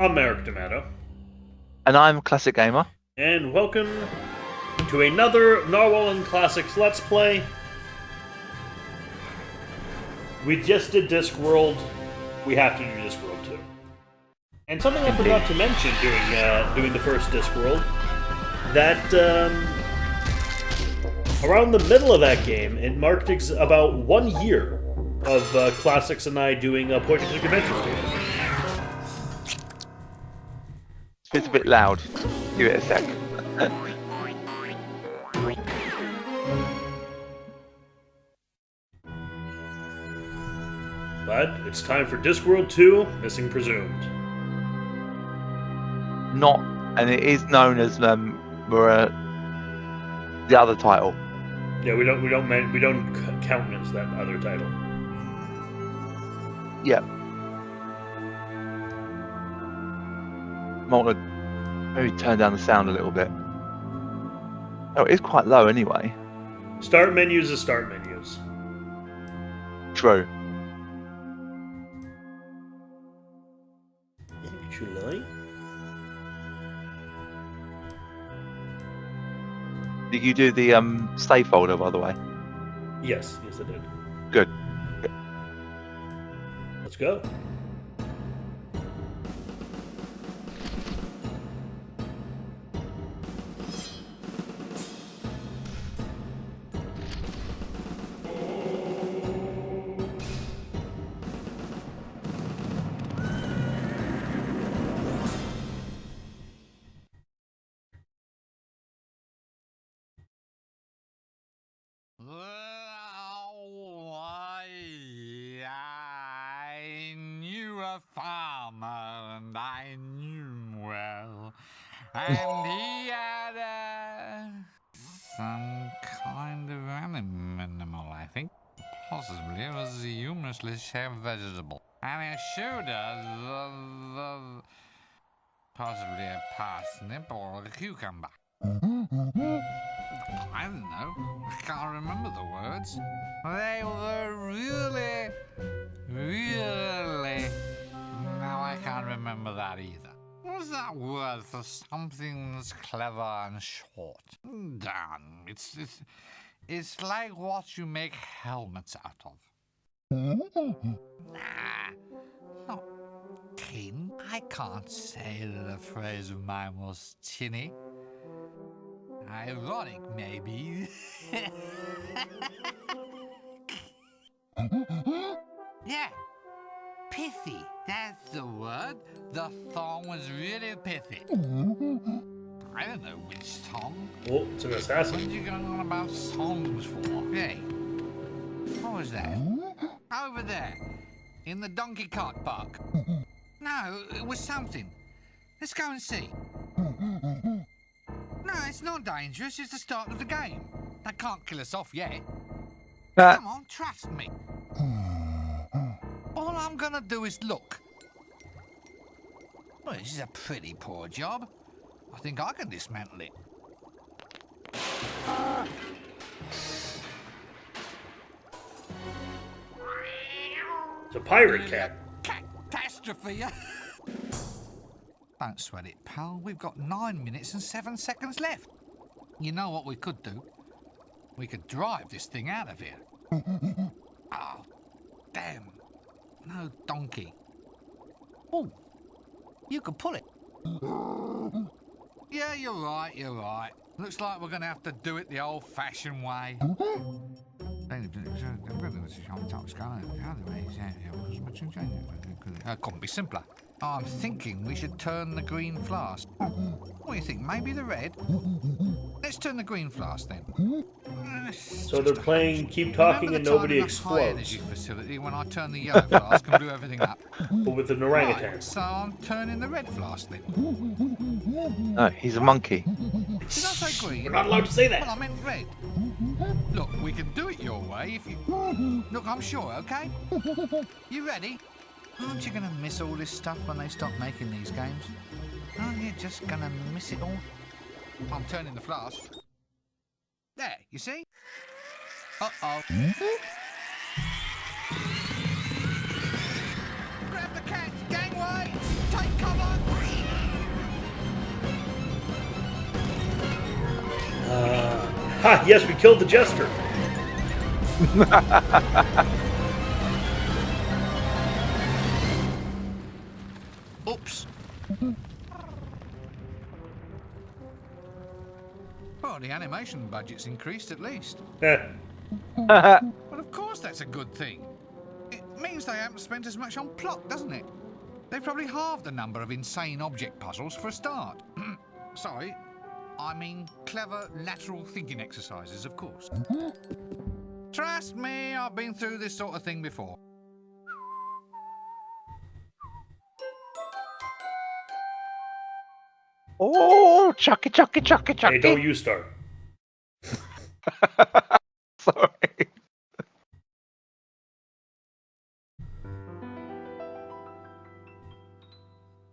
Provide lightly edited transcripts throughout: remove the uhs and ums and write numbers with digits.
I'm Merrick D'Amato. And I'm Classic Gamer. And welcome to another Narwhal and Classics Let's Play. We just did Discworld. We have to do Discworld too. And something I forgot to mention doing the first Discworld, that around the middle of that game, it marked about 1 year of Classics and I doing point-and-click adventures together. It's a bit loud. Give it a sec. But it's time for Discworld 2, Missing Presumed. Not, and it is known as the other title. Yeah, we don't count as that other title. Yeah. Might want to maybe turn down the sound a little bit. Oh, it is quite low anyway. Start menus is start menus. True. July? Did you do the stay folder, by the way? Yes, I did. Good. Let's go. I knew a farmer, and I knew him well, and he had some kind of animal, I think. Possibly it was a humorously shaped vegetable, and it showed us possibly a parsnip or a cucumber. I don't know. I can't remember the words. They were really... No, I can't remember that either. What was that word for something that's clever and short? Damn, it's like what you make helmets out of. Nah, not tin. I can't say that a phrase of mine was tinny. Ironic, maybe. Yeah, pithy, that's the word. The song was really pithy. I don't know which song. Oh, it's an assassin. What are you going on about songs for? Hey, what was that? Over there, in the donkey cart park. No, it was something. Let's go and see. No, it's not dangerous. It's the start of the game. They can't kill us off yet. Come on, trust me. All I'm gonna do is look. Well, this is a pretty poor job. I think I can dismantle it. It's a pirate cat. Catastrophe. Don't sweat it, pal. We've got 9 minutes and 7 seconds left. You know what we could do? We could drive this thing out of here. Oh, damn. No donkey. Oh, you could pull it. Yeah, you're right. Looks like we're going to have to do it the old-fashioned way. Couldn't be simpler. I'm thinking we should turn the green flask. What do you think? Maybe the red? Let's turn the green flask then. So they're playing Keep Talking and Nobody Explodes. Energy facility when I turn the yellow flask and blew everything up. But with an orangutan. Right, so I'm turning the red flask then. No, he's a monkey. Did I say green? We're not allowed to say that. Well, I meant red. Look, we can do it your way if you... Look, I'm sure, okay? You ready? Aren't you going to miss all this stuff when they stop making these games? Aren't you just going to miss it all? I'm turning the flask. There, you see? Uh-oh. Grab the catch, gangway! Take cover! Ha! Yes, we killed the jester. Oops. Well, the animation budget's increased at least. Well, of course that's a good thing. It means they haven't spent as much on plot, doesn't it? They've probably halved the number of insane object puzzles for a start. Sorry, I mean clever lateral thinking exercises, of course. Trust me, I've been through this sort of thing before. Oh, chucky, chucky, chucky, chucky. Hey, don't you start. Sorry.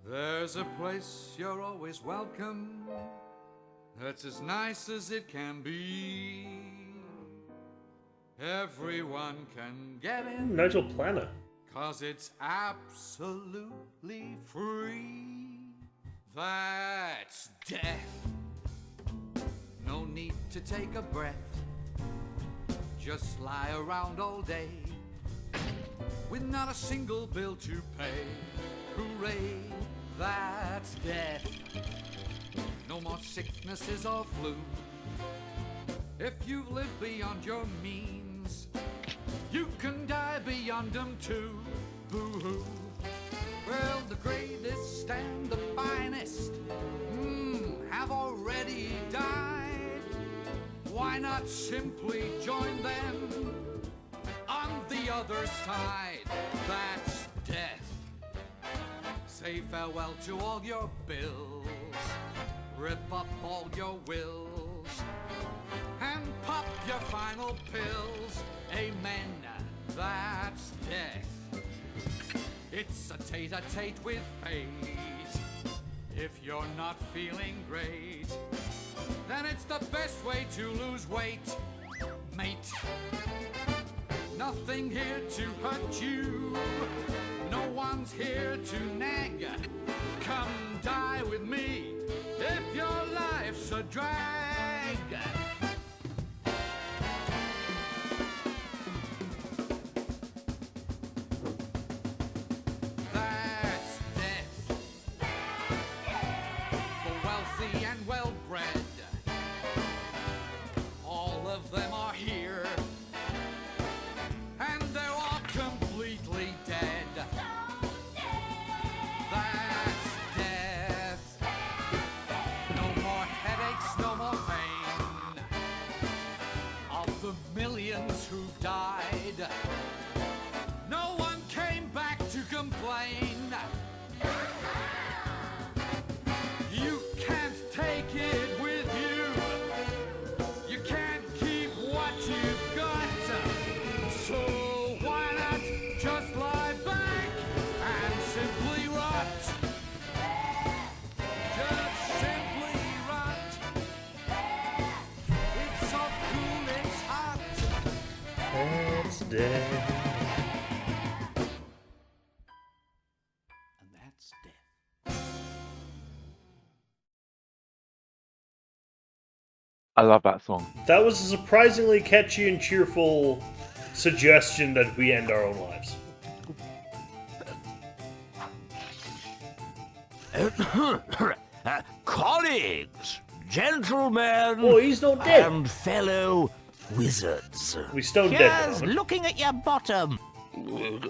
There's a place you're always welcome. That's as nice as it can be. Everyone can get in. Nigel Plana. 'Cause it's absolutely free. That's death. No need to take a breath. Just lie around all day with not a single bill to pay. Hooray, that's death. No more sicknesses or flu. If you've lived beyond your means, you can die beyond them too. Boo-hoo. Well, the greatest and the finest have already died. Why not simply join them on the other side? That's death. Say farewell to all your bills. Rip up all your wills and pop your final pills. Amen. That's death. It's a tete-a-tete with fate. If you're not feeling great, then it's the best way to lose weight, mate. Nothing here to hurt you. No one's here to nag. Come die with me if your life's a drag. That's death. The wealthy and well-bred, all of them are here, and they're all completely dead. That's death. No more headaches, no more pain. Of the millions who died, no one came back to complain. You can't take it with you. You can't keep what you've got. So why not just lie back and simply rot? Just simply rot. It's so cool, it's hot. That's dead. And that's death. I love that song. That was a surprisingly catchy and cheerful suggestion that we end our own lives. Colleagues, gentlemen, Oh, he's not dead. and fellow wizards. We stone dead at Here's the moment. looking at your bottom.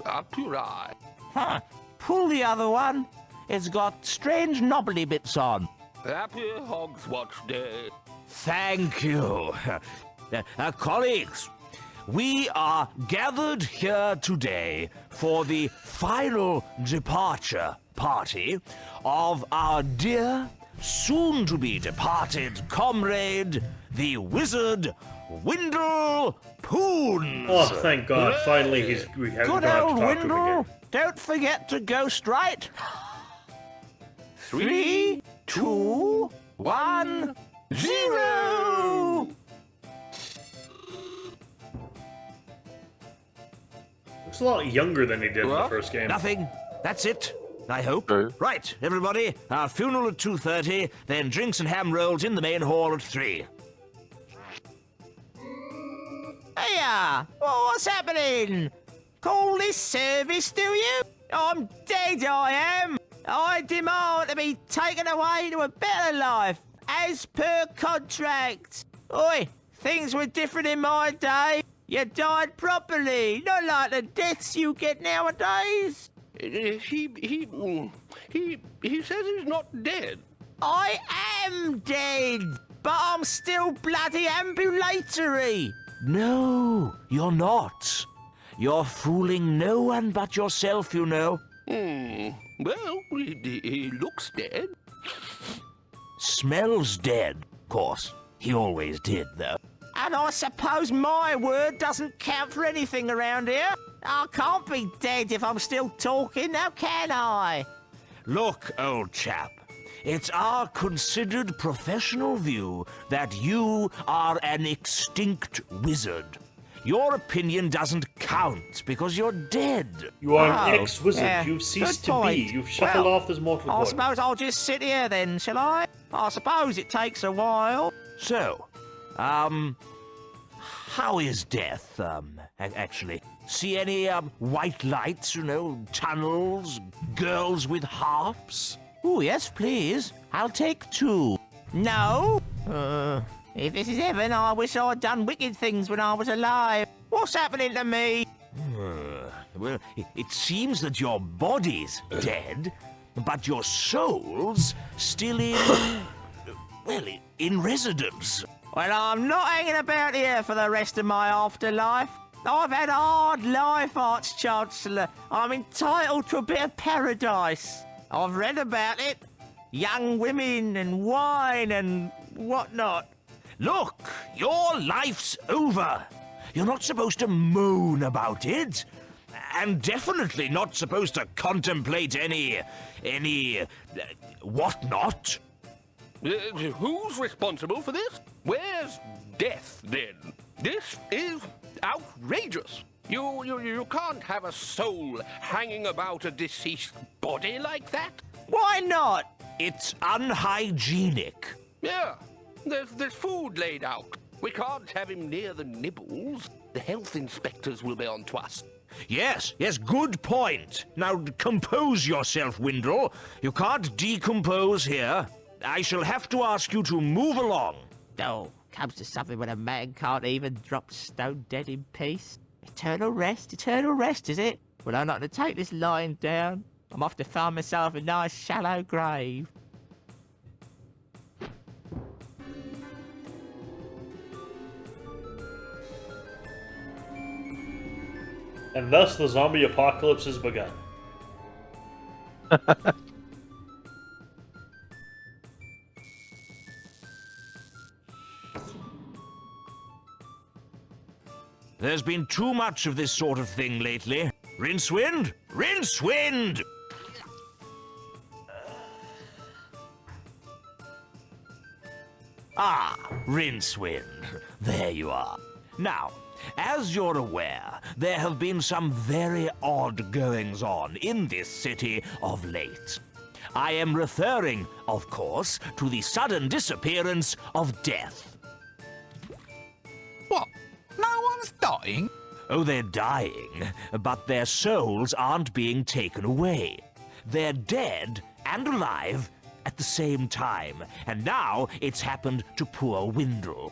Up to right. Huh. Pull the other one. It's got strange knobbly bits on. Happy Hogswatch Day. Thank you. Colleagues, we are gathered here today for the final departure party of our dear, soon-to-be departed comrade, the wizard Windle Poons. Oh, thank God! Finally, we haven't Good got to old talk to him Windle. again. Don't forget to ghost right. 3, 2, 1, 0. Looks a lot younger than he did in the What? first game. Nothing. That's it. I hope. True. Right, everybody. Our funeral at 2:30, then drinks and ham rolls in the main hall at 3. ya? What's happening? Call this service, do you? I'm dead, I am. I demand to be taken away to a better life, as per contract. Oi, things were different in my day. You died properly, not like the deaths you get nowadays. He says he's not dead. I am dead, but I'm still bloody ambulatory. No, you're not. You're fooling no one but yourself, you know. Well, he looks dead. Smells dead, of course. He always did, though. And I suppose my word doesn't count for anything around here. I can't be dead if I'm still talking, now can I? Look, old chap, it's our considered professional view that you are an extinct wizard. Your opinion doesn't count because you're dead. You are an Oh, ex-wizard. yeah, You've ceased good to be. point. You've shuffled Well, off this mortal I coil. suppose I'll just sit here then, shall I? I suppose it takes a while. So, how is death, actually? See any, white lights, you know, tunnels, girls with harps? Oh, yes, please. I'll take 2. No? If this is heaven, I wish I'd done wicked things when I was alive. What's happening to me? Well, it seems that your body's dead, but your soul's still in... well, in residence. Well, I'm not hanging about here for the rest of my afterlife. I've had a hard life, Arch-Chancellor. I'm entitled to a bit of paradise. I've read about it. Young women and wine and whatnot. Look, your life's over. You're not supposed to moan about it. And definitely not supposed to contemplate any whatnot. Who's responsible for this? Where's death, then? This is outrageous. You can't have a soul hanging about a deceased body like that. Why not? It's unhygienic. Yeah, there's food laid out. We can't have him near the nibbles. The health inspectors will be on to us. Yes, good point. Now, compose yourself, Windle. You can't decompose here. I shall have to ask you to move along. Oh, comes to something when a man can't even drop stone dead in peace. Eternal rest, is it? Well, I'm not to take this lying down. I'm off to find myself a nice shallow grave. And thus the zombie apocalypse has begun. There's been too much of this sort of thing lately. Rincewind? Rincewind! Ah, Rincewind. There you are. Now, as you're aware, there have been some very odd goings-on in this city of late. I am referring, of course, to the sudden disappearance of Death. What? No one's dying? Oh, they're dying, but their souls aren't being taken away. They're dead and alive at the same time, and now it's happened to poor Windle.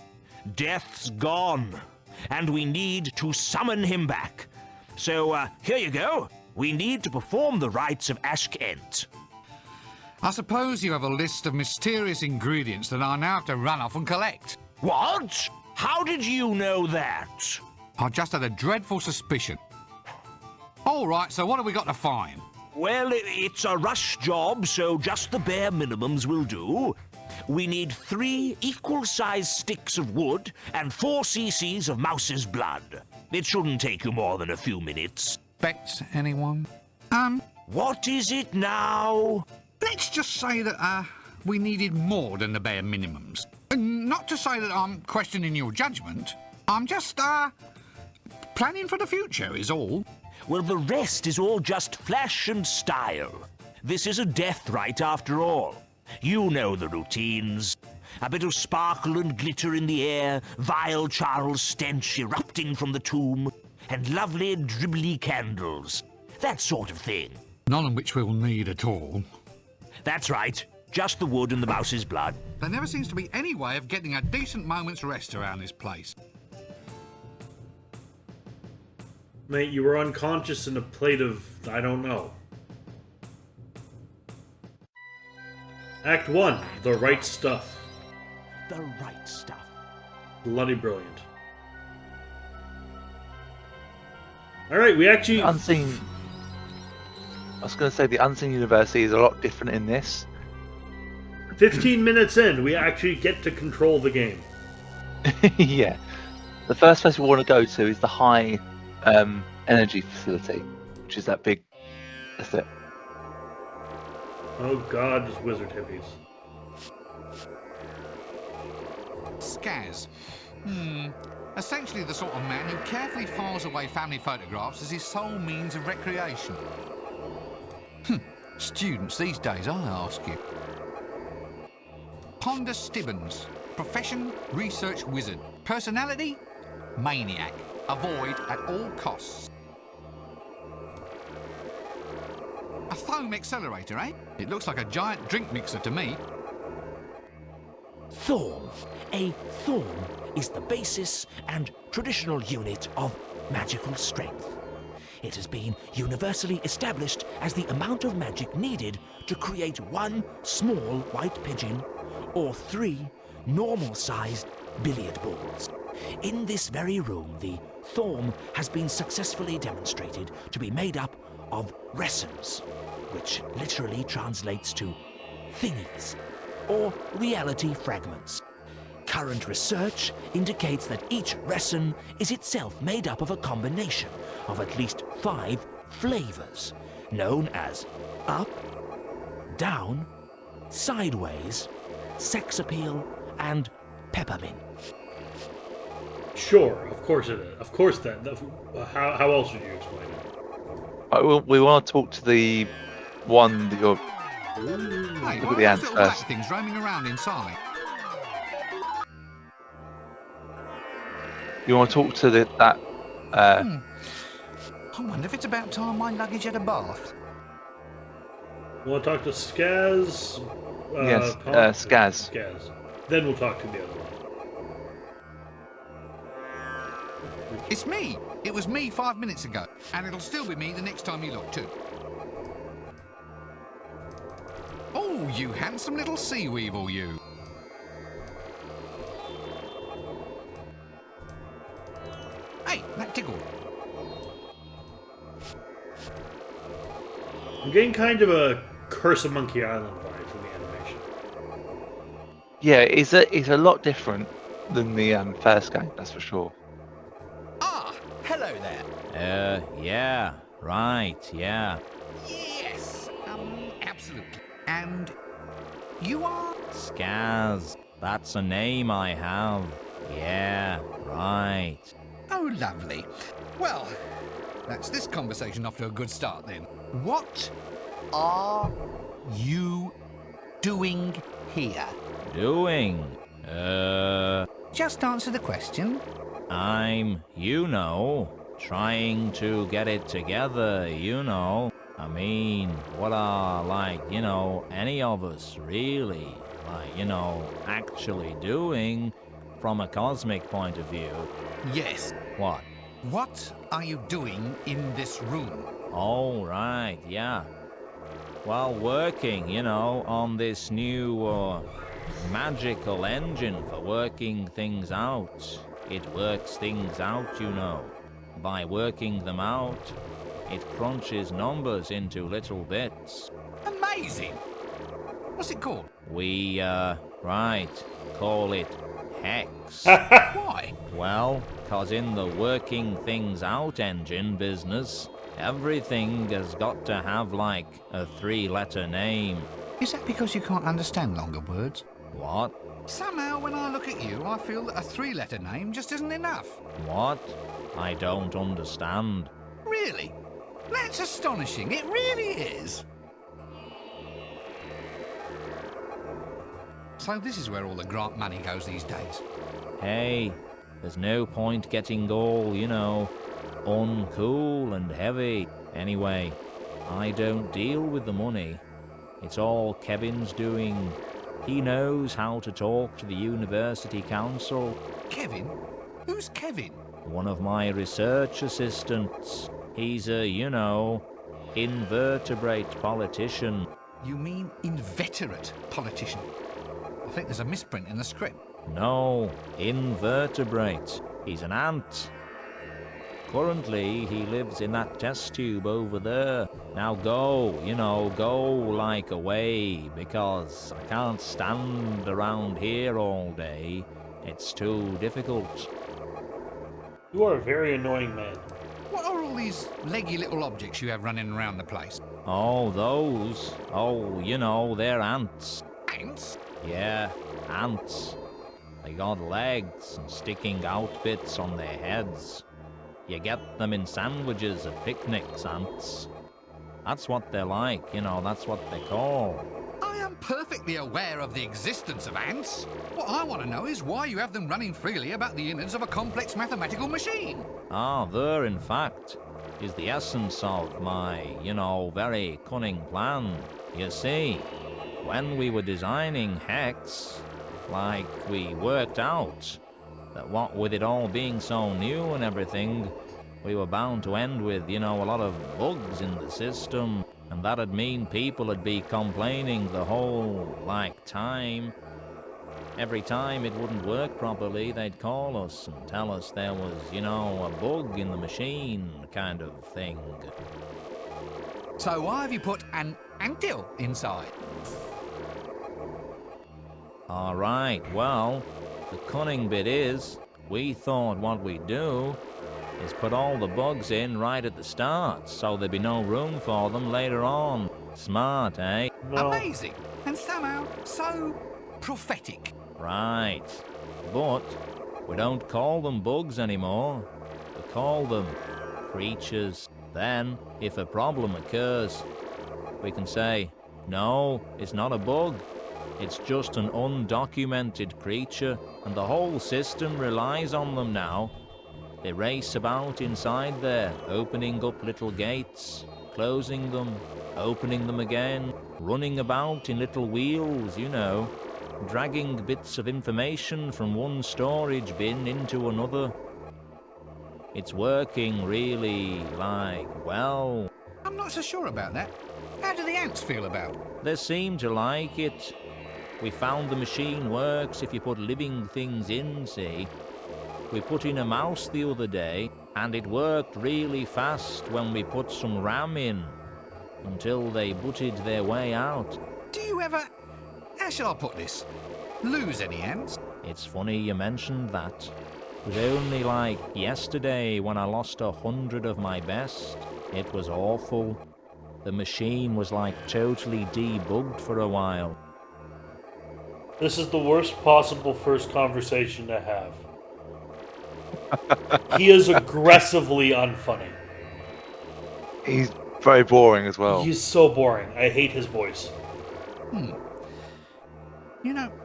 Death's gone, and we need to summon him back. So, here you go. We need to perform the rites of Ashkent. I suppose you have a list of mysterious ingredients that I now have to run off and collect. What? How did you know that? I just had a dreadful suspicion. All right, so what have we got to find? Well, it's a rush job, so just the bare minimums will do. We need 3 equal-sized sticks of wood and 4 cc's of mouse's blood. It shouldn't take you more than a few minutes. Bet anyone? What is it now? Let's just say that, we needed more than the bare minimums. Not to say that I'm questioning your judgment. I'm just, planning for the future is all. Well, the rest is all just flash and style. This is a death rite after all. You know the routines. A bit of sparkle and glitter in the air, vile Charles stench erupting from the tomb, and lovely dribbly candles. That sort of thing. None of which we'll need at all. That's right. Just the wood and the mouse's blood. There never seems to be any way of getting a decent moment's rest around this place. Mate, you were unconscious in a plate of... I don't know. Act 1. The right stuff. The right stuff. Bloody brilliant. Alright, we actually... Unseen. I was going to say the Unseen University is a lot different in this. 15 minutes in, we actually get to control the game. Yeah. The first place we want to go to is the high energy facility, which is that big. That's it. Oh god, it's wizard hippies. Skaz. Essentially the sort of man who carefully files away family photographs as his sole means of recreation. Students these days, I ask you. Ponder Stibbons. Profession, research wizard. Personality, maniac. Avoid at all costs. A foam accelerator, eh? It looks like a giant drink mixer to me. Thorn. A thorn is the basis and traditional unit of magical strength. It has been universally established as the amount of magic needed to create one small white pigeon or 3 normal-sized billiard balls. In this very room, the thorn has been successfully demonstrated to be made up of resins, which literally translates to thingies, or reality fragments. Current research indicates that each resin is itself made up of a combination of at least 5 flavors, known as up, down, sideways, sex appeal, and peppermint. Sure, of course it is. Of course that. How else would you explain it? We want to talk to the one that you're. Hey, Look why at are the those ants little black first. things roaming around inside? You want to talk to that. I wonder if it's about time my luggage had a bath. Want to talk to Skaz? Yes, Tom? Skaz. Skaz. Then we'll talk to the other one. It's me. It was me 5 minutes ago. And it'll still be me the next time you look, too. Oh, you handsome little sea weevil, you. Hey, that tickled. I'm getting kind of a Curse of Monkey Island vibe from the animation. Yeah, it's a lot different than the first game, that's for sure. Ah, hello there. Yeah, right, yeah. Yes, absolutely. And you are? Skaz, that's a name I have. Yeah, right. Oh, lovely. Well, that's this conversation off to a good start then. What are you doing here? Doing? Just answer the question. I'm, trying to get it together, I mean, what are, any of us really, actually doing from a cosmic point of view? Yes. What? What are you doing in this room? Oh, right, yeah. Well, working, on this new, magical engine for working things out. It works things out, By working them out, it crunches numbers into little bits. Amazing. What's it called? We, call it Hex. Why? Well, 'cause in the working things out engine business, everything has got to have, a 3-letter name. Is that because you can't understand longer words? What? Somehow, when I look at you, I feel that a 3-letter name just isn't enough. What? I don't understand. Really? That's astonishing. It really is. So this is where all the grant money goes these days. Hey, there's no point getting all, uncool and heavy. Anyway, I don't deal with the money. It's all Kevin's doing. He knows how to talk to the university council. Kevin? Who's Kevin? One of my research assistants. He's a, invertebrate politician. You mean inveterate politician? I think there's a misprint in the script. No, invertebrate. He's an ant. Currently, he lives in that test tube over there. Now go, go like away, because I can't stand around here all day. It's too difficult. You are a very annoying man. What are all these leggy little objects you have running around the place? Oh, those? Oh, they're ants. Ants? Yeah, ants. They got legs and sticking out bits on their heads. You get them in sandwiches at picnics, ants. That's what they're like, that's what they call. I am perfectly aware of the existence of ants. What I want to know is why you have them running freely about the innards of a complex mathematical machine. There, in fact, is the essence of my, very cunning plan. You see, when we were designing Hex, we worked out that what with it all being so new and everything, we were bound to end with, a lot of bugs in the system, and that'd mean people would be complaining the whole, time. Every time it wouldn't work properly, they'd call us and tell us there was, a bug in the machine kind of thing. So why have you put an anthill inside? Alright, well, the cunning bit is, we thought what we'd do is put all the bugs in right at the start, so there'd be no room for them later on. Smart, eh? No. Amazing, and somehow so prophetic. Right. But we don't call them bugs anymore. We call them creatures. Then, if a problem occurs, we can say, no, it's not a bug. It's just an undocumented creature, and the whole system relies on them now. They race about inside there, opening up little gates, closing them, opening them again, running about in little wheels, dragging bits of information from one storage bin into another. It's working really, well. I'm not so sure about that. How do the ants feel about it? They seem to like it. We found the machine works if you put living things in, see. We put in a mouse the other day, and it worked really fast when we put some RAM in, until they butted their way out. Do you ever, how shall I put this, lose any ants? It's funny you mentioned that. It was only yesterday when I lost 100 of my best. It was awful. The machine was totally debugged for a while. This is the worst possible first conversation to have. He is aggressively unfunny. He's very boring as well. He's so boring. I hate his voice.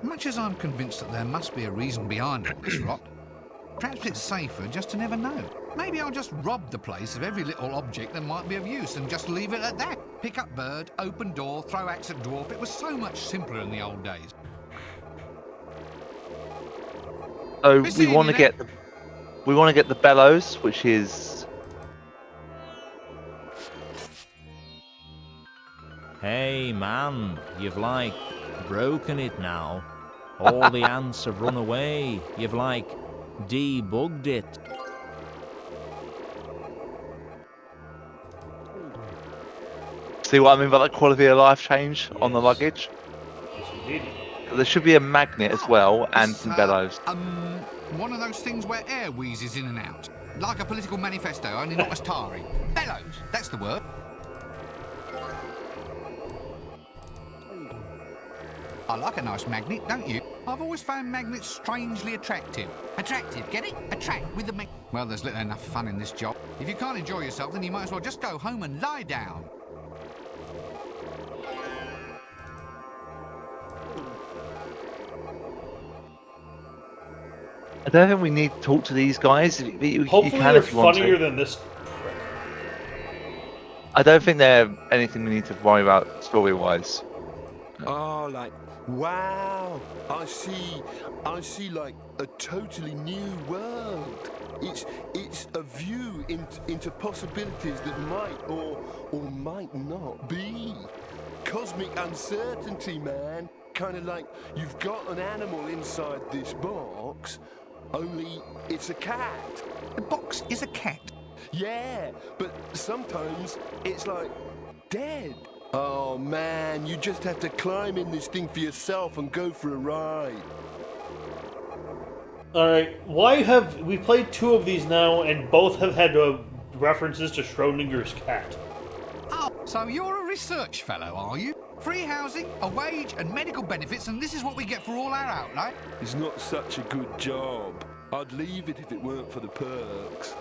Much as I'm convinced that there must be a reason behind all this rot, perhaps it's safer just to never know. Maybe I'll just rob the place of every little object that might be of use and just leave it at that. Pick up bird, open door, throw axe at dwarf. It was so much simpler in the old days. So we want to get the bellows, which is. Hey man, you've broken it now. All the ants have run away. You've debugged it. See what I mean by that quality of life change on the luggage? Yes, indeed. There should be a magnet as well and some bellows. One of those things where air wheezes in and out. Like a political manifesto, only not as tarry. Bellows, that's the word. I like a nice magnet, don't you? I've always found magnets strangely attractive. Attractive, get it? Attract with the magnet. Well, there's little enough fun in this job. If you can't enjoy yourself, then you might as well just go home and lie down. I don't think we need to talk to these guys. You Hopefully can they're if you want funnier to. than this prick. I don't think they're anything we need to worry about story-wise. Oh, like, wow, I see like a totally new world. It's a view into possibilities that might or might not be. Cosmic uncertainty, man. Kind of like you've got an animal inside this box, only it's a cat. The box is a cat. Yeah, but sometimes it's like dead. Oh man, you just have to climb in this thing for yourself and go for a ride. Alright, why have we played 2 of these now and both have had references to Schrodinger's cat? Oh, so you're a research fellow, are you? Free housing, a wage, and medical benefits, and this is what we get for all our outlay? It's not such a good job. I'd leave it if it weren't for the perks.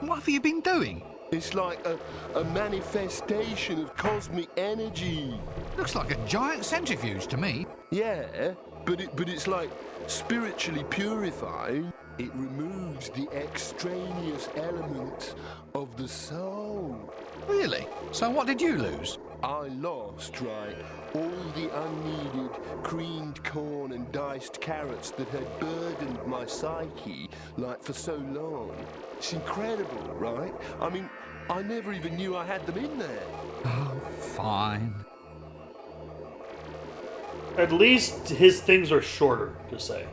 What have you been doing? It's like a manifestation of cosmic energy. Looks like a giant centrifuge to me. Yeah, but it's like spiritually purifying. It removes the extraneous elements of the soul. Really? So what did you lose? I lost, right, all the unneeded creamed corn and diced carrots that had burdened my psyche, like, for so long. It's incredible, right? I mean, I never even knew I had them in there. Oh, fine. At least his things are shorter to say.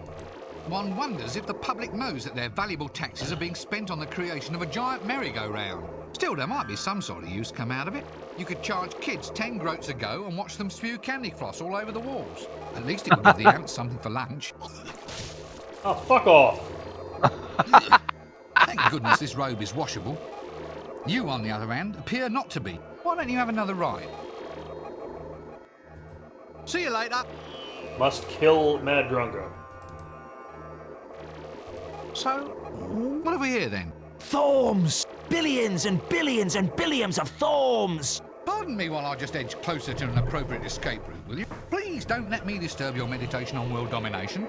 One wonders if the public knows that their valuable taxes are being spent on the creation of a giant merry-go-round. Still, there might be some sort of use come out of it. You could charge kids 10 groats a go and watch them spew candy floss all over the walls. At least it would give the ants something for lunch. Oh, fuck off. Thank goodness this robe is washable. You, on the other hand, appear not to be. Why don't you have another ride? See you later. Must kill Mad Drungo. So, what have we here then? Thorms! Billions and billions and billions of thorms! Pardon me while I just edge closer to an appropriate escape route, will you? Please don't let me disturb your meditation on world domination.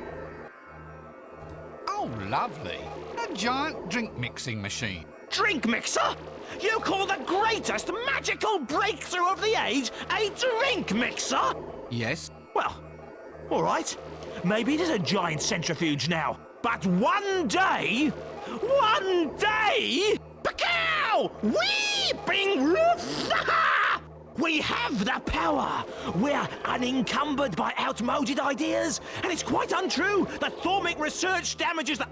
Oh, lovely. A giant drink mixing machine. Drink mixer? You call the greatest magical breakthrough of the age a drink mixer? Yes. Well, all right. Maybe it is a giant centrifuge now. But one day, Pacow! We have the power. We're unencumbered by outmoded ideas, and it's quite untrue that thormic research damages the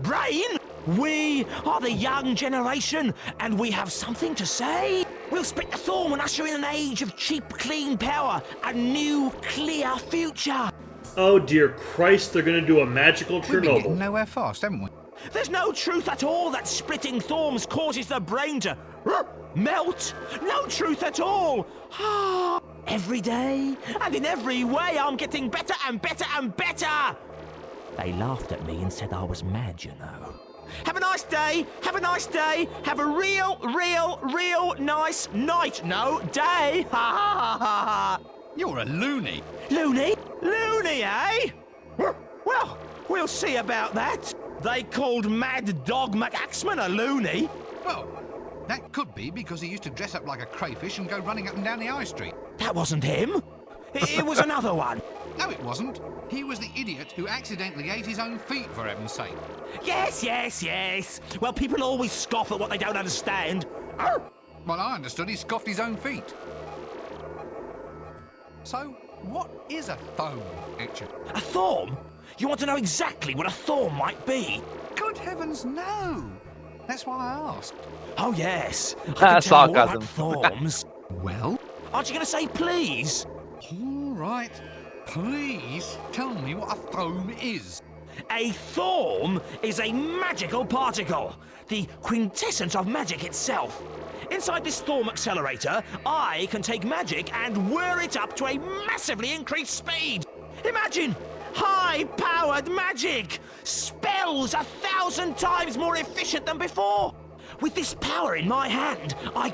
brain. We are the young generation, and we have something to say. We'll spit the thorm and usher in an age of cheap, clean power, a new, clear future. Oh dear Christ, they're gonna do a magical We've been getting Chernobyl. nowhere fast, haven't we? There's no truth at all that splitting thorms causes the brain to melt. No truth at all. Every day and in every way, I'm getting better and better and better. They laughed at me and said I was mad, you know. Have a nice day. Have a nice day. Have a real nice night. No, day. Ha ha ha ha. You're a loony. Loony? Loony, eh? Well, we'll see about that. They called Mad Dog McAxeman a loony. Well, that could be because he used to dress up like a crayfish and go running up and down the high street. That wasn't him. It was another one. No, it wasn't. He was the idiot who accidentally ate his own feet, for heaven's sake. Yes. Well, people always scoff at what they don't understand. Well, I understood he scoffed his own feet. So, what is a thome, actually? A thorm? You want to know exactly what a thorm might be? Good heavens, no! That's why I asked. Oh, yes. I can tell you all about thorms. Well? Aren't you going to say please? All right. Please tell me what a thome is. A thorm is a magical particle, the quintessence of magic itself. Inside this thorm accelerator, I can take magic and whir it up to a massively increased speed. Imagine high-powered magic, spells 1,000 times more efficient than before. With this power in my hand, I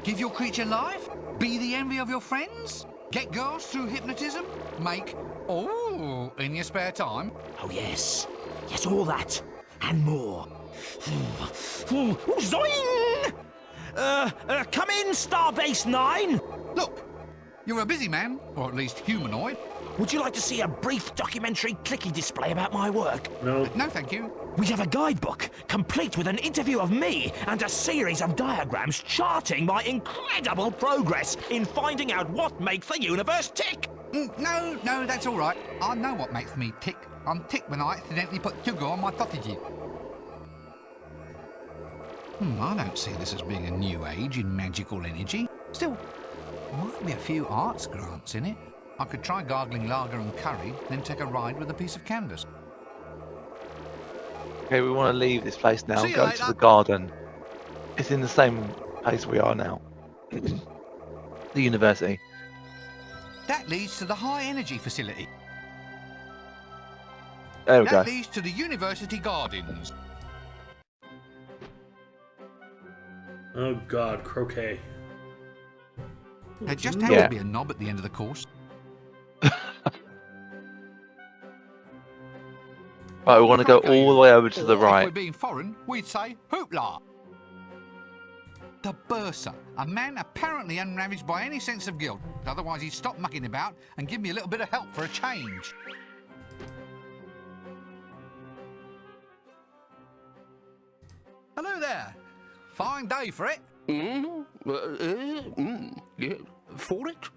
Give your creature life? Be the envy of your friends? Get girls through hypnotism? Make all in your spare time? Oh, yes. Yes, all that. And more. Zoing! Come in, Starbase 9! Look, you're a busy man, or at least humanoid. Would you like to see a brief documentary clicky display about my work? No. No, thank you. We have a guidebook, complete with an interview of me and a series of diagrams charting my incredible progress in finding out what makes the universe tick. No, that's all right. I know what makes me tick. I'm tick when I accidentally put sugar on my sausages. I don't see this as being a new age in magical energy. Still, might be a few arts grants in it. I could try gargling lager and curry, then take a ride with a piece of canvas. Okay, we want to leave this place now See and you go later. to the garden. It's in the same place we are now. The university. That leads to the high energy facility. There we go. That leads to the university gardens. Oh god, croquet. There just Yeah. happened to be a knob at the end of the course. Right, we want to go Croquet. all the way over to the Or If we're right. being foreign, we'd say hoopla. The bursar, a man apparently unravaged by any sense of guilt. Otherwise, he'd stop mucking about and give me a little bit of help for a change. Hello there. Fine day for it. Yeah, for it?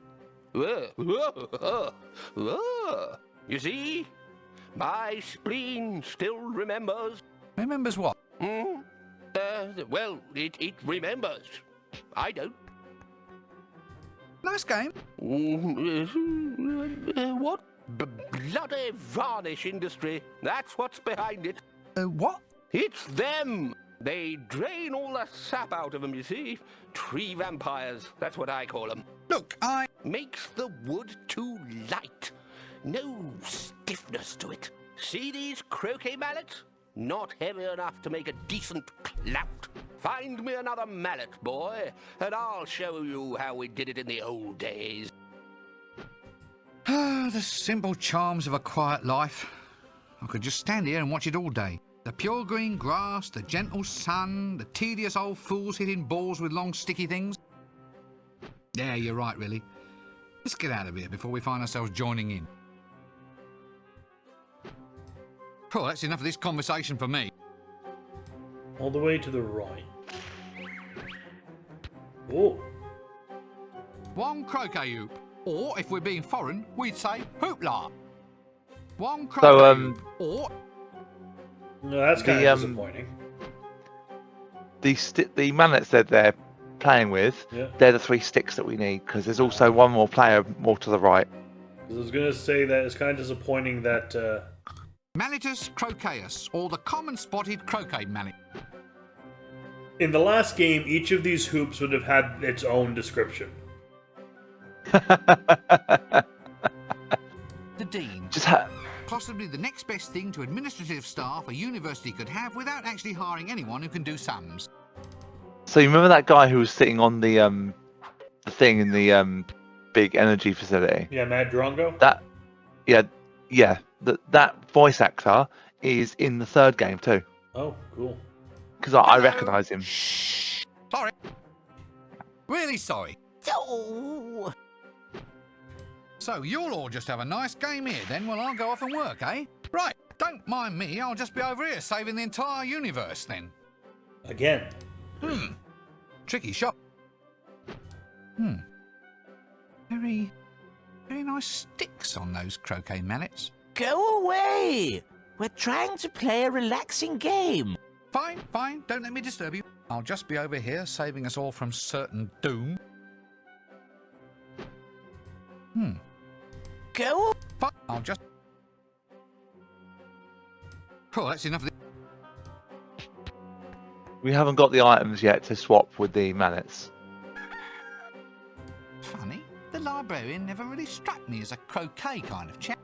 You see? My spleen still remembers. Remembers what? Well, it remembers. I don't. Nice game. What? Bloody varnish industry. That's what's behind it. What? It's them. They drain all the sap out of them, you see. Tree vampires, that's what I call them. Look, Makes the wood too light. No stiffness to it. See these croquet mallets? Not heavy enough to make a decent clout. Find me another mallet, boy, and I'll show you how we did it in the old days. The simple charms of a quiet life. I could just stand here and watch it all day. The pure green grass, the gentle sun, the tedious old fools hitting balls with long sticky things. Yeah, you're right, really. Let's get out of here before we find ourselves joining in. Oh, that's enough of this conversation for me. All the way to the right. Oh. One croquet hoop. Or, if we're being foreign, we'd say hoopla. One croquet So, hoop. Or... No, that's kind The, of disappointing. The mallets that they're playing with, Yeah. they're the 3 sticks that we need, because there's also one more player more to the right. 'Cause I was gonna say that it's kind of disappointing that Malletus croqueus, or the common spotted croquet mallet. in the last game, each of these hoops would have had its own description. The Dean. Just Possibly the next best thing to administrative staff a university could have without actually hiring anyone who can do sums. So you remember that guy who was sitting on the thing in the big energy facility? Yeah, Matt Drongo? That voice actor is in the 3rd game too, Oh, cool. because I recognise him. Sorry. Really sorry. So you'll all just have a nice game here then while I go off and work, eh? Right, don't mind me, I'll just be over here saving the entire universe then. Again. Tricky shot. Very nice sticks on those croquet mallets. Go away! We're trying to play a relaxing game. Fine, don't let me disturb you. I'll just be over here saving us all from certain doom. Go. Fine, I'll just... Oh, that's enough of this. We haven't got the items yet to swap with the mallets. Funny, the librarian never really struck me as a croquet kind of chap.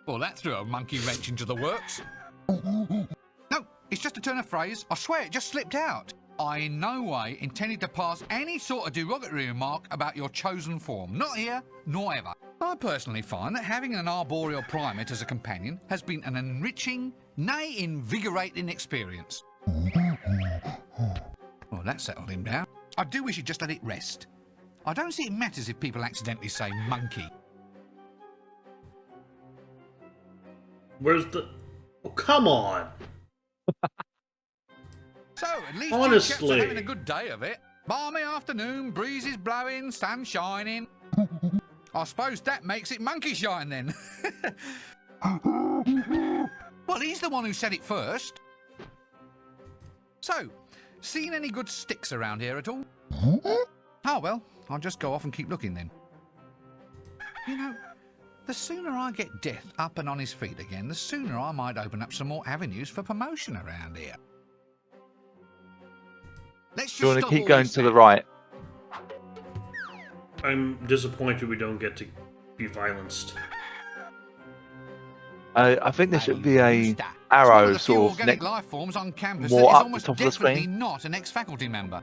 Well, that threw a monkey wrench into the works. No, it's just a turn of phrase. I swear it just slipped out. I in no way intended to pass any sort of derogatory remark about your chosen form. Not here, nor ever. I personally find that having an arboreal primate as a companion has been an enriching, nay invigorating experience. Well, that settled him down. I do wish he'd just let it rest. I don't see it matters if people accidentally say monkey. Where's the... Oh, come on! So, at least Honestly. you chaps are having a good day of it. Balmy afternoon, breezes blowing, sun shining. I suppose that makes it monkey shine then. Well, he's the one who said it first. So, seen any good sticks around here at all? Oh, well, I'll just go off and keep looking then. You know, the sooner I get Death up and on his feet again, the sooner I might open up some more avenues for promotion around here. Let's just Do you want to stop keep all going this to now. the right? I'm disappointed we don't get to be violenced. I think there should be Hey, a who's that? arrow It's one of the few sort of organic next, life forms on campus more that is up the almost top of the definitely screen. not an ex-faculty member.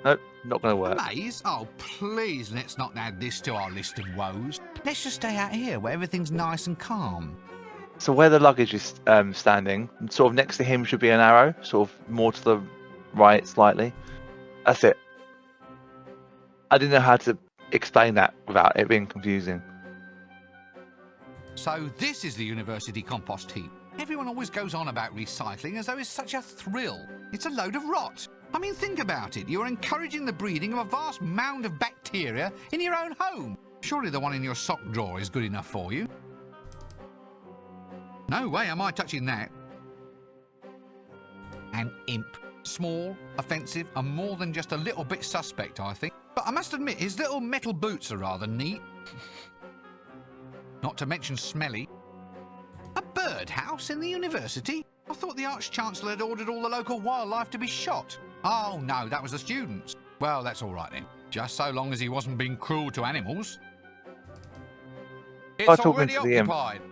Nope, not going to work. Maze? Oh, please, let's not add this to our list of woes. Let's just stay out here where everything's nice and calm. So where the luggage is standing, sort of next to him should be an arrow, sort of more to the right slightly. That's it. I didn't know how to explain that without it being confusing. So this is the university compost heap. Everyone always goes on about recycling as though it's such a thrill. It's a load of rot. I mean, think about it. You're encouraging the breeding of a vast mound of bacteria in your own home. Surely the one in your sock drawer is good enough for you. No way am I touching that. An imp. Small, offensive, and more than just a little bit suspect, I think. But I must admit, his little metal boots are rather neat. Not to mention smelly. A birdhouse in the university? I thought the Arch-Chancellor had ordered all the local wildlife to be shot. Oh, no, that was the students. Well, that's all right then. Just so long as he wasn't being cruel to animals. It's talking already to the imp. occupied.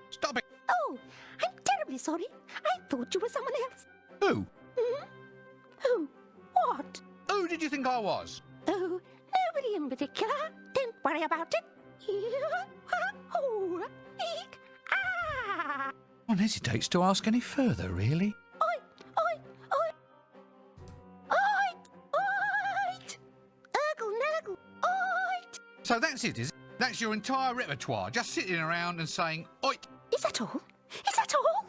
Stop it. Oh, I'm terribly sorry. I thought you were someone else. Who? Who? What? Who did you think I was? Oh, nobody in particular. Don't worry about it. Oh, eek, ah. One hesitates to ask any further, really. Oi, oi, oi. Oi, oi. Urgle, nurgle, oi. So that's it, is it? That's your entire repertoire, just sitting around and saying, oi. Is that all? Is that all?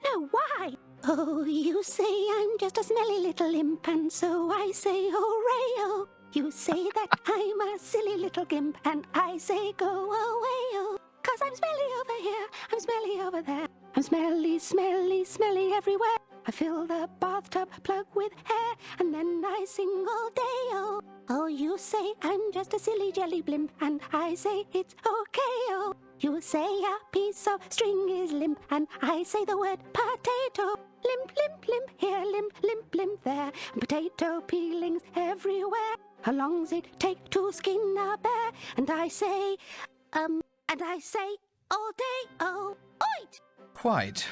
No, why? Oh, you say I'm just a smelly little imp, and so I say hooray-oh. You say that I'm a silly little gimp, and I say go away-oh. 'Cause I'm smelly over here, I'm smelly over there. I'm smelly, smelly, smelly everywhere. I fill the bathtub plug with hair, and then I sing all day-oh. Oh, you say I'm just a silly jelly blimp, and I say it's okay-oh. You say a piece of string is limp, and I say the word potato. Limp, limp, limp here, limp, limp, limp there, and potato peelings everywhere. How long's it take to skin a bear? And I say, all day, oh, oit! Quite.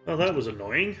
Oh, that was annoying.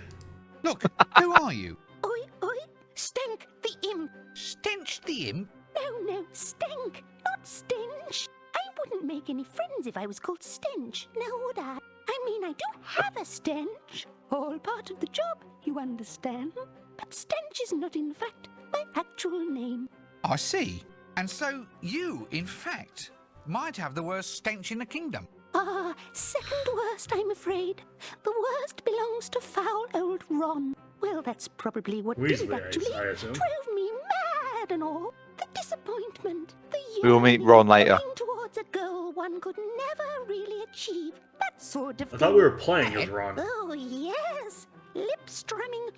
Look, who are you? Oi, oi, Stench the imp. Stench the imp? No, Stench, not Stench. I wouldn't make any friends if I was called Stench, now would I? I mean, I do have a stench. All part of the job, you understand. But Stench is not, in fact, my actual name. I see. And so you, in fact, might have the worst stench in the kingdom. Ah, second worst, I'm afraid. The worst belongs to foul old Ron. Well, that's probably what did it, Weasley, actually. I assume. Drove me mad and all. The disappointment, the We will meet yearning, Ron later. looking towards a goal one could never really achieve. That sort of I thing. thought we were playing as Ron. Oh, yes. Lip-strumming,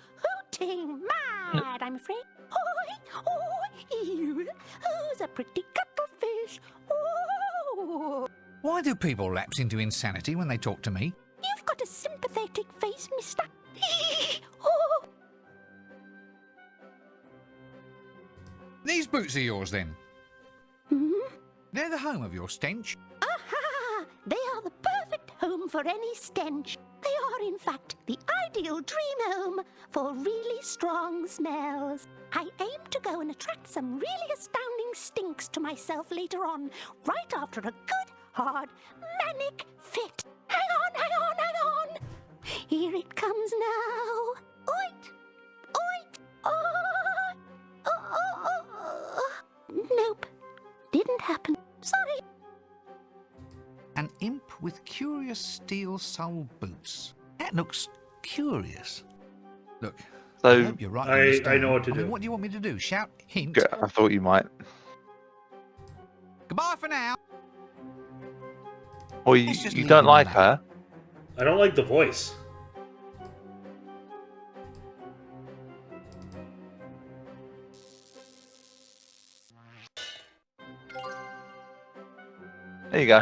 hooting, mad, I'm afraid. Oi, oi, ew. Who's a pretty cuttlefish? Oh. Why do people lapse into insanity when they talk to me? You've got a sympathetic face, mister. Oh, These boots are yours, then. hmm? They're the home of your stench. Aha! They are the perfect home for any stench. They are, in fact, the ideal dream home for really strong smells. I aim to go and attract some really astounding stinks to myself later on, right after a good, hard, manic fit. Hang on, hang on, hang on! Here it comes now. Oit! Oit! Oh! Nope. Didn't happen. Sorry. An imp with curious steel sole boots. That looks curious. Look, I So hope you're right. I know what to mean, do. what do you want me to do? Shout, hint? I thought you might. Goodbye for now. Or you, Let's just you leave don't him like alone. her. I don't like the voice. There you go.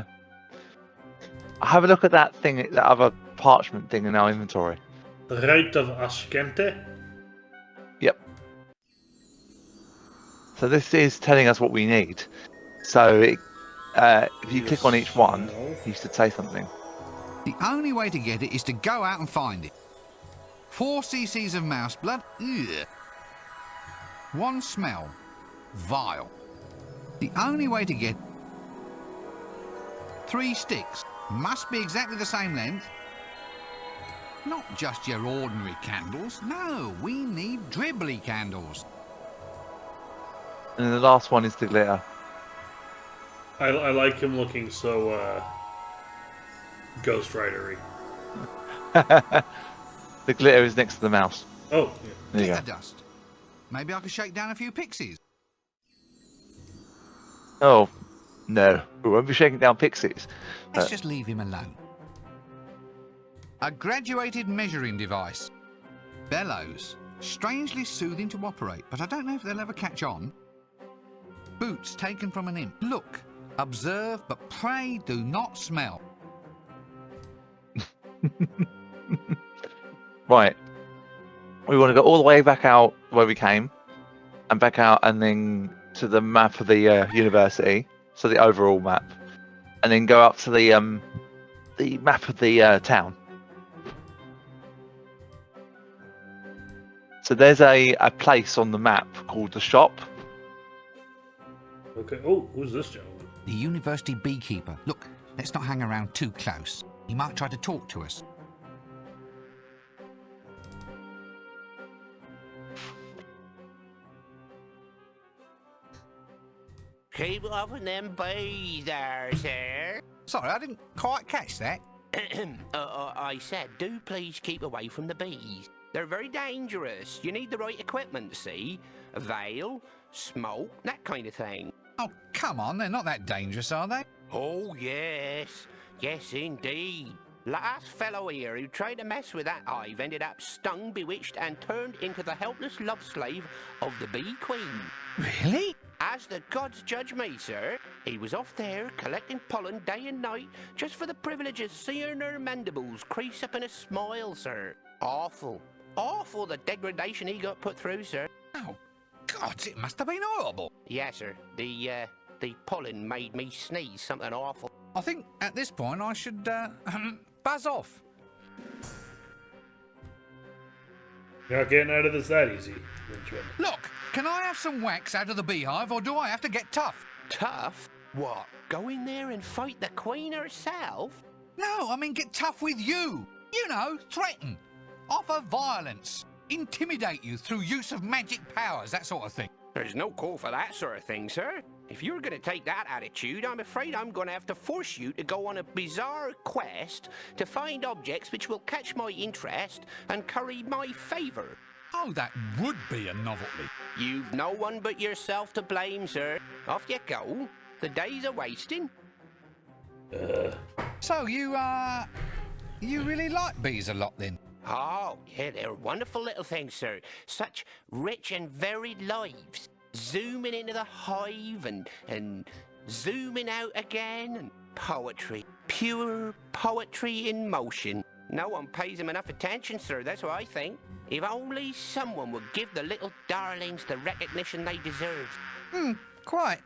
Have a look at that thing, that other parchment thing in our inventory. The Rite of Ashkente? Yep. So this is telling us what we need. So if you click on each one, you should say something. The only way to get it is to go out and find it. 4 cc's of mouse blood. Ugh. 1 smell. Vile. The only way to get 3 sticks. Must be exactly the same length. Not just your ordinary candles. No, we need dribbly candles. And then the last one is the glitter. I like him looking so Ghost Rider-y. The glitter is next to the mouse. Oh, yeah. There you Glitter go. dust. Maybe I could shake down a few pixies. Oh, no. We won't be shaking down pixies. Let's just leave him alone. A graduated measuring device. Bellows. Strangely soothing to operate, but I don't know if they'll ever catch on. Boots taken from an imp. Look, observe, but pray do not smell. Right. We want to go all the way back out where we came, and back out, and then to the map of the university, so the overall map, and then go up to the map of the town. So there's a place on the map called the shop. Okay. Oh, who's this gentleman? The university beekeeper. Look, let's not hang around too close. He might try to talk to us. Keep off of them bees there, sir. Sorry, I didn't quite catch that. I said, do please keep away from the bees. They're very dangerous. You need the right equipment, see? A veil, smoke, that kind of thing. Oh, come on, they're not that dangerous, are they? Oh, yes. Yes, indeed. Last fellow here who tried to mess with that hive ended up stung, bewitched, and turned into the helpless love slave of the bee queen. Really? As the gods judge me, sir, he was off there collecting pollen day and night just for the privilege of seeing her mandibles crease up in a smile, sir. Awful. Awful the degradation he got put through, sir. Oh, God, it must have been horrible. Yes, sir. The pollen made me sneeze something awful. I think at this point I should buzz off. You're not getting out of this that easy, Lynchwood. Look, can I have some wax out of the beehive, or do I have to get tough? Tough? What? Go in there and fight the queen herself? No, I mean get tough with you. You know, threaten, offer violence, intimidate you through use of magic powers, that sort of thing. There's no call for that sort of thing, sir. If you're going to take that attitude, I'm afraid I'm going to have to force you to go on a bizarre quest to find objects which will catch my interest and curry my favour. Oh, that would be a novelty. You've no one but yourself to blame, sir. Off you go. The days are wasting. So you really like bees a lot then? Oh, yeah, they're wonderful little things, sir. Such rich and varied lives. Zooming into the hive and zooming out again. And poetry. Pure poetry in motion. No one pays them enough attention, sir, that's what I think. If only someone would give the little darlings the recognition they deserve. Quite.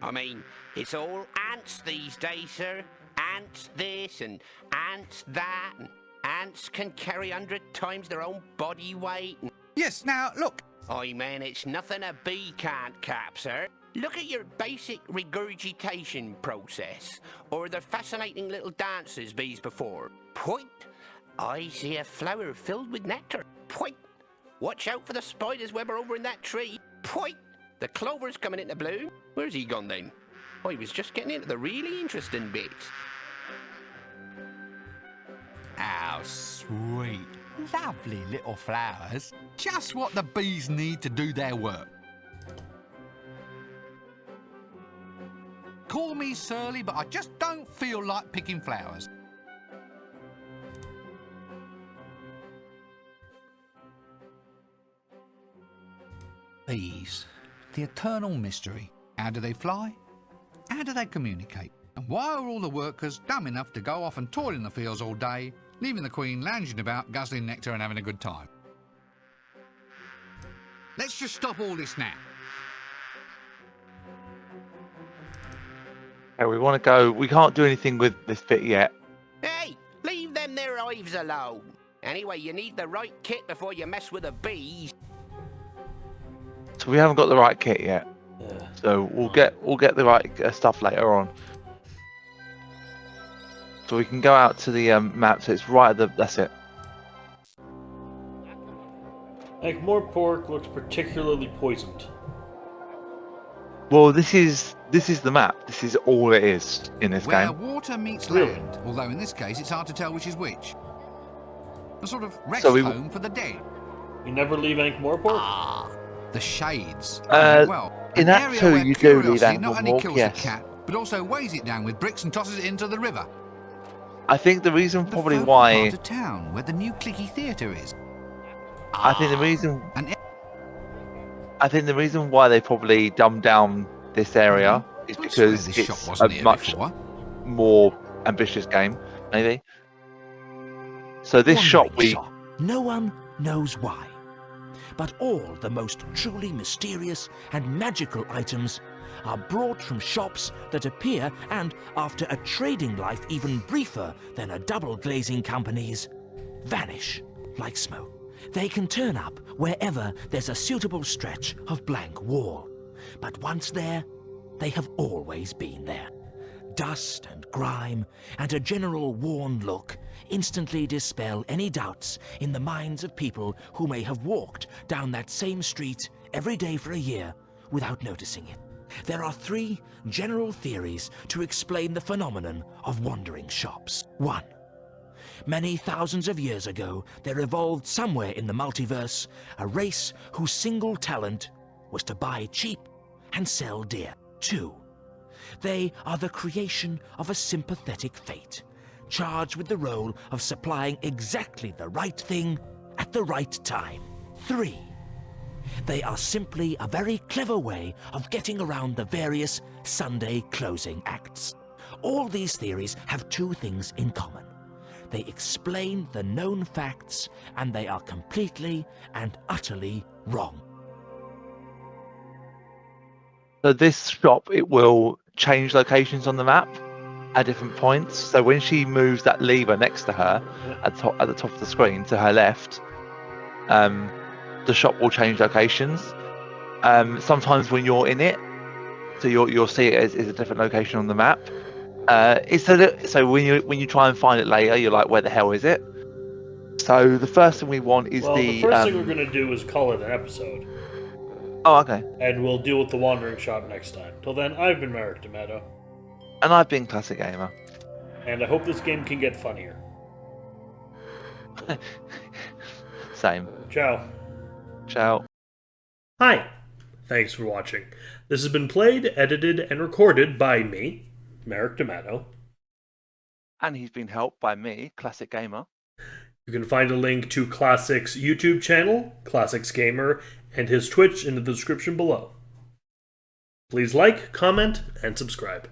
I mean, it's all ants these days, sir. Ants this and ants that. And ants can carry 100 times their own body weight. Yes, now, look. I mean, it's nothing a bee can't cap, sir. Look at your basic regurgitation process, or the fascinating little dances bees perform. Point. I see a flower filled with nectar. Point. Watch out for the spider's web over in that tree. Point. The clover's coming into bloom. Where's he gone then? I was just getting into the really interesting bits. Oh, sweet. Lovely little flowers. Just what the bees need to do their work. Call me surly, but I just don't feel like picking flowers. Bees. The eternal mystery. How do they fly? How do they communicate? And why are all the workers dumb enough to go off and toil in the fields all day, leaving the queen lounging about, guzzling nectar and having a good time? Let's just stop all this now. Okay, we want to go. We can't do anything with this bit yet. Hey, leave them their hives alone. Anyway, you need the right kit before you mess with the bees. So we haven't got the right kit yet. So we'll get the right stuff later on. So we can go out to the map. So it's right at the. That's it. Like more pork looks particularly poisoned. Well, this is the map. This is all it is in this Where game. water meets Really? land, although in this case it's hard to tell which is which. A sort of rest So we- home for the dead. You never leave Ankh-Morpork? Ah, the shades. In an Act area 2 where you do leave curiosity not only Ankh-Morpork, kills yes. the cat, but also weighs it down with bricks and tosses it into the river. I think the reason The probably focal why part of town where the new clicky theatre is. I think the reason And I think the reason why they probably dumbed down this area is I swear because this shop it's a wasn't here much before. more ambitious game, maybe. So this shop Wandering we shop. No one knows why. But all the most truly mysterious and magical items are brought from shops that appear and, after a trading life even briefer than a double glazing company's, vanish like smoke. They can turn up wherever there's a suitable stretch of blank wall. But once there, they have always been there. Dust and grime and a general worn look instantly dispel any doubts in the minds of people who may have walked down that same street every day for a year without noticing it. There are 3 general theories to explain the phenomenon of wandering shops. 1. Many thousands of years ago, there evolved somewhere in the multiverse a race whose single talent was to buy cheap and sell dear. 2. They are the creation of a sympathetic fate, charged with the role of supplying exactly the right thing at the right time. 3. They are simply a very clever way of getting around the various Sunday closing acts. All these theories have 2 things in common. They explain the known facts, and they are completely and utterly wrong. So this shop, it will change locations on the map at different points. So when she moves that lever next to her at the top of the screen to her left, the shop will change locations. Sometimes when you're in it, so you'll see it as a different location on the map. So when you try and find it later, you're like, where the hell is it? So the first thing we want is the first thing we're going to do is call it an episode. Oh, okay. And we'll deal with the wandering shop next time. Till then, I've been Merrick Tomato. And I've been Classic Gamer. And I hope this game can get funnier. Same. Ciao. Ciao. Hi. Thanks for watching. This has been played, edited, and recorded by me, Merrick Tomato. And he's been helped by me, Classic Gamer. You can find a link to Classic's YouTube channel, Classics Gamer, and his Twitch in the description below. Please like, comment, and subscribe.